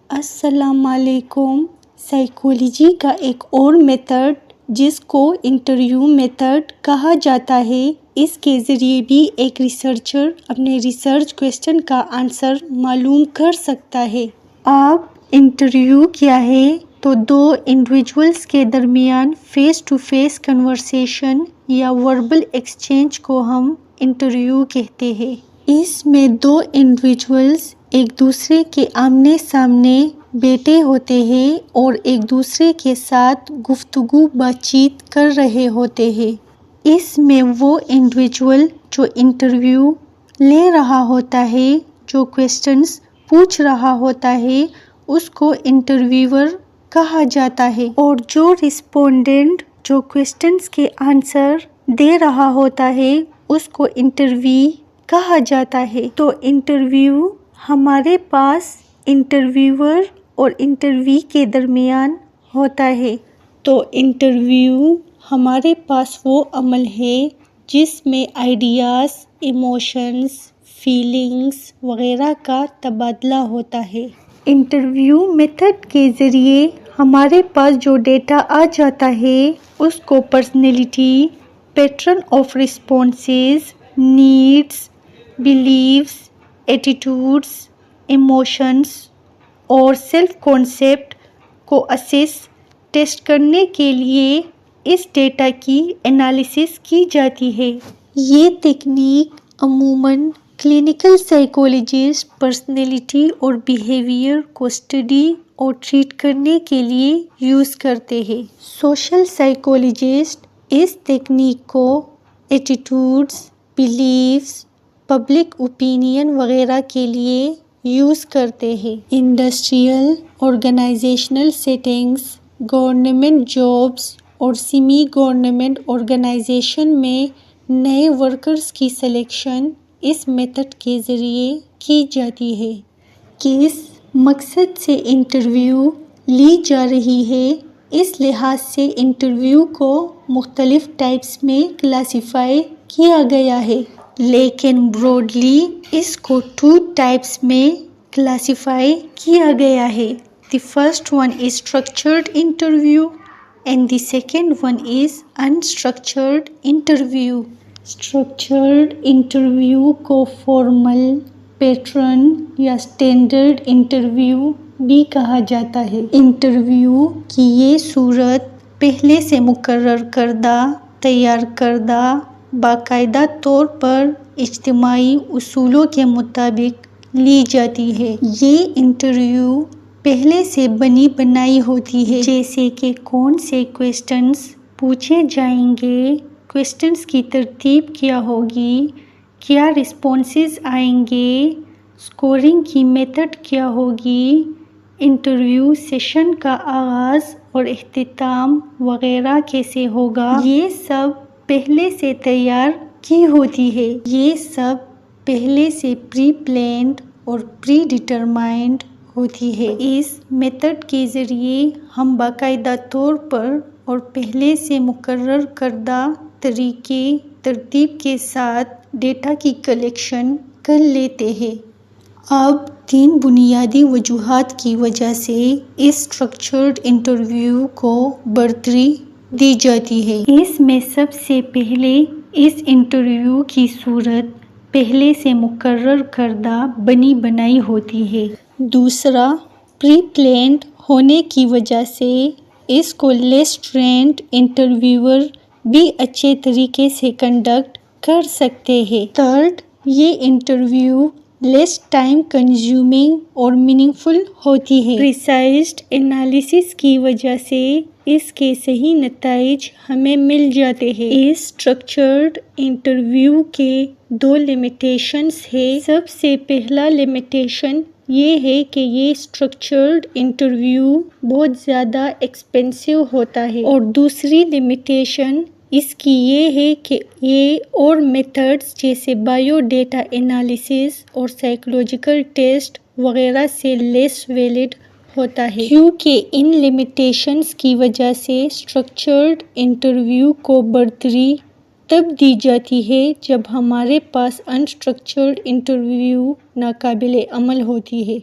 السلام علیکم۔ سائیکولوجی کا ایک اور میتھڈ جس کو انٹرویو میتھڈ کہا جاتا ہے، اس کے ذریعے بھی ایک ریسرچر اپنے ریسرچ کویسچن کا آنسر معلوم کر سکتا ہے۔ اب انٹرویو کیا ہے؟ تو دو انڈیویجولز کے درمیان فیس ٹو فیس کنورسیشن یا وربل ایکسچینج کو ہم انٹرویو کہتے ہیں۔ اس میں دو انڈیویجولز ایک دوسرے کے آمنے سامنے بیٹھے ہوتے ہیں اور ایک دوسرے کے ساتھ گفتگو بات چیت کر رہے ہوتے ہیں۔ اس میں وہ انڈیویجول جو انٹرویو لے رہا ہوتا ہے، جو کویسچنز پوچھ رہا ہوتا ہے، اس کو انٹرویور کہا جاتا ہے، اور جو رسپونڈنٹ جو کویسچنز کے آنسر دے رہا ہوتا ہے، اس کو انٹرویو کہا جاتا ہے۔ تو انٹرویو ہمارے پاس انٹرویور اور انٹرویو کے درمیان ہوتا ہے۔ تو انٹرویو ہمارے پاس وہ عمل ہے جس میں آئیڈیاز، ایموشنز، فیلنگز وغیرہ کا تبادلہ ہوتا ہے۔ انٹرویو میتھڈ کے ذریعے ہمارے پاس جو ڈیٹا آ جاتا ہے، اس کو personality, pattern of responses, needs, beliefs, attitudes, emotions اور سیلف کانسیپٹ کو ٹیسٹ کرنے کے لیے اس ڈیٹا کی انالیسس کی جاتی ہے۔ یہ تکنیک عموماً کلینکل سائیکولوجسٹ پرسنالٹی اور بیہیویئر کو اسٹڈی اور ٹریٹ کرنے کے لیے یوز کرتے ہیں۔ سوشل سائیکولوجسٹ اس تکنیک کو ایٹیٹیوڈز، بلیفز، پبلک اوپینین وغیرہ کے لیے یوز کرتے ہیں۔ Industrial, organisational settings, government jobs اور سیمی گورنمنٹ آرگنائزیشن میں نئے ورکرز کی سلیکشن اس میتھڈ کے ذریعے کی جاتی ہے۔ کس مقصد سے انٹرویو لی جا رہی ہے، اس لحاظ سے انٹرویو کو مختلف ٹائپس میں کلاسیفائی کیا گیا ہے، لیکن براڈلی اس کو 2 ٹائپس میں کلاسیفائی کیا گیا ہے۔ The first one is structured interview and the second one is unstructured interview. Structured interview کو فارمل، پیٹرن یا اسٹینڈرڈ انٹرویو بھی کہا جاتا ہے۔ انٹرویو کی یہ صورت پہلے سے مقرر کردہ، تیار کردہ، باقاعدہ طور پر اجتماعی اصولوں کے مطابق لی جاتی ہے۔ یہ انٹرویو پہلے سے بنی بنائی ہوتی ہے، جیسے کہ کون سے کویسچنز پوچھے جائیں گے، کویسچنز کی ترتیب کیا ہوگی، کیا رسپونسز آئیں گے، اسکورنگ کی میتھڈ کیا ہوگی، انٹرویو سیشن کا آغاز اور اختتام وغیرہ کیسے ہوگا، یہ سب پہلے سے تیار کی ہوتی ہے۔ یہ سب پہلے سے پری پلانڈ اور پری ڈٹرمائنڈ ہوتی ہے۔ اس میتھڈ کے ذریعے ہم باقاعدہ طور پر اور پہلے سے مقرر کردہ طریقے ترتیب کے ساتھ ڈیٹا کی کلیکشن کر لیتے ہیں۔ اب 3 بنیادی وجوہات کی وجہ سے اس اسٹرکچرڈ انٹرویو کو برتری دی جاتی ہے۔ اس میں سب سے پہلے اس انٹرویو کی صورت پہلے سے مقرر کردہ بنی بنائی ہوتی ہے۔ دوسرا، پری پلانڈ ہونے کی وجہ سے اس کو لیس ٹرینڈ انٹرویور بھی اچھے طریقے سے کنڈکٹ کر سکتے ہیں۔ تھرڈ، یہ انٹرویو لیس ٹائم کنزیومنگ اور میننگ فل ہوتی ہے۔ پریسائزڈ انالیسس کی وجہ سے اس کے صحیح نتائج ہمیں مل جاتے ہیں۔ اس اسٹرکچرڈ انٹرویو کے 2 لمیٹیشنز ہیں۔ سب سے پہلا لمیٹیشن یہ ہے کہ یہ اسٹرکچرڈ انٹرویو بہت زیادہ ایکسپینسو ہوتا ہے، اور دوسری لمیٹیشن اس کی یہ ہے کہ یہ اور میتھڈز جیسے بایو ڈیٹا انالیسس اور سائیکولوجیکل ٹیسٹ وغیرہ سے لیس ویلڈ ہوتا ہے۔ کیونکہ ان لمیٹیشنز کی وجہ سے اسٹرکچرڈ انٹرویو کو برتری تب دی جاتی ہے جب ہمارے پاس انسٹرکچرڈ انٹرویو ناقابل عمل ہوتی ہے۔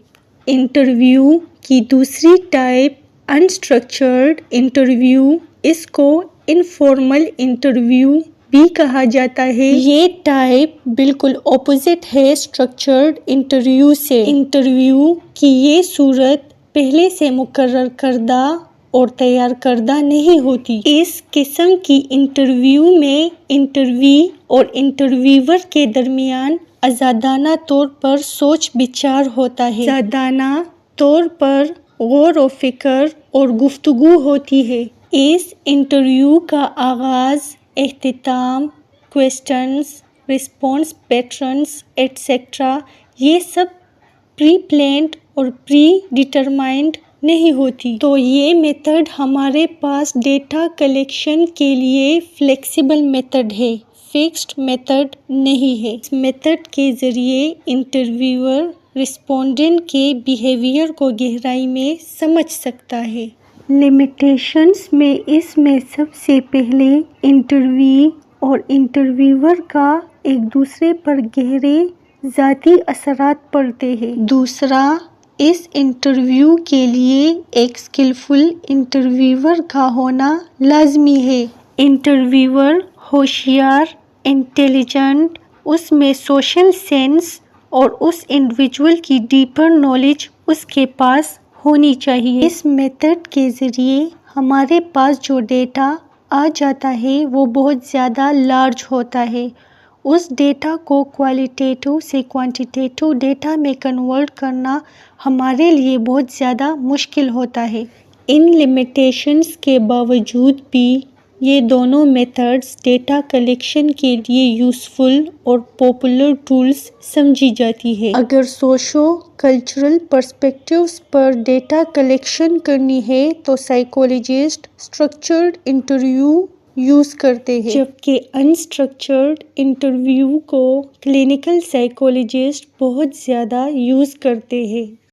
انٹرویو کی دوسری ٹائپ انسٹرکچرڈ انٹرویو، اس کو انفارمل انٹرویو بھی کہا جاتا ہے۔ یہ ٹائپ بالکل اپوزٹ ہے اسٹرکچرڈ انٹرویو سے۔ انٹرویو کی یہ صورت پہلے سے مقرر کردہ اور تیار کردہ نہیں ہوتی۔ اس قسم کی انٹرویو میں انٹرویو اور انٹرویور کے درمیان آزادانہ طور پر سوچ بچار ہوتا ہے، آزادانہ طور پر غور و فکر اور گفتگو ہوتی ہے۔ اس انٹرویو کا آغاز، اختتام، کوسچنز رسپانس پیٹرنز ایٹسٹرا یہ سب پری پلانڈ اور پری ڈٹرمائنڈ نہیں ہوتی۔ تو یہ میتھڈ ہمارے پاس ڈیٹا کلیکشن کے لیے فلیکسیبل میتھڈ ہے، فکسڈ میتھڈ نہیں ہے۔ اس میتھڈ کے ذریعے انٹرویور رسپونڈنٹ کے بیہیویئر کو گہرائی میں سمجھ سکتا ہے۔ لمیٹیشنز میں اس میں سب سے پہلے انٹرویو اور انٹرویور کا ایک دوسرے پر گہرے ذاتی اثرات پڑتے ہیں۔ دوسرا، اس انٹرویو کے لیے ایک اسکلفل انٹرویور کا ہونا لازمی ہے۔ انٹرویور ہوشیار، انٹیلیجنٹ، اس میں سوشل سینس اور اس انڈیویجول کی ڈیپر نالج اس کے پاس ہونی چاہیے۔ اس میتھڈ کے ذریعے ہمارے پاس جو ڈیٹا آ جاتا ہے وہ بہت زیادہ لارج ہوتا ہے۔ اس ڈیٹا کو کوالیٹیٹیو سے کوانٹیٹیو ڈیٹا میں کنورٹ کرنا ہمارے لیے بہت زیادہ مشکل ہوتا ہے۔ ان لمیٹیشنز کے باوجود بھی یہ دونوں میتھڈز ڈیٹا کلیکشن کے لیے یوزفل اور پاپولر ٹولز سمجھی جاتی ہے۔ اگر سوشو کلچرل پرسپیکٹیوز پر ڈیٹا کلیکشن کرنی ہے تو سائیکولوجسٹ اسٹرکچرڈ انٹرویو یوز کرتے ہیں، جبکہ انسٹرکچرڈ انٹرویو کو کلینیکل سائیکولوجسٹ بہت زیادہ یوز کرتے ہیں۔